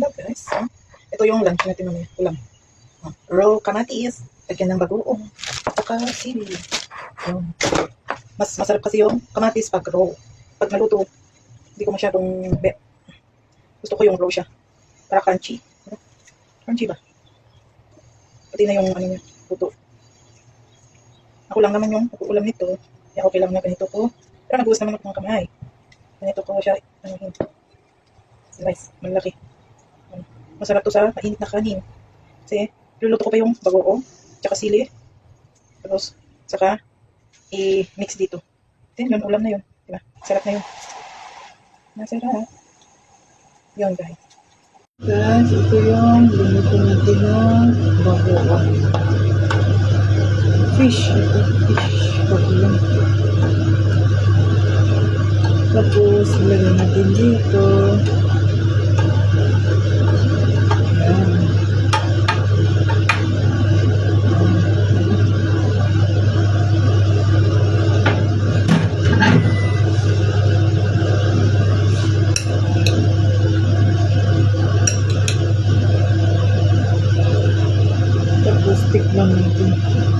Love guys. So, ito yung lunch natin mamaya. Ulam. Raw kamatis. Lagyan ng bagoong. Saka sili. Yun. Mas masarap kasi yung kamatis pag raw. Pag naluto, hindi ko masyadong gusto ko yung raw siya. Para crunchy. Crunchy ba? Pati na yung ano niya, puto. Ako lang naman yung ulam nito. Kaya okay lang na ganito ko. Pero nagugas naman ako ng kamay. Ganito ko siya. Ano yun? Guys, malaki. Masarap to sa mainit na kanin. Kasi, luluto ko pa yung bagoong, tsaka sili. Tapos, saka, i-mix dito. Then, yun, ulam na yun. Diba? Sarap na yun. Masarap. Yun, guys. Guys, ito yung luluto natin ng bagoong. Fish. Ito, fish. Bagoong. Tapos, ilagay natin dito. Tapos, tikman natin.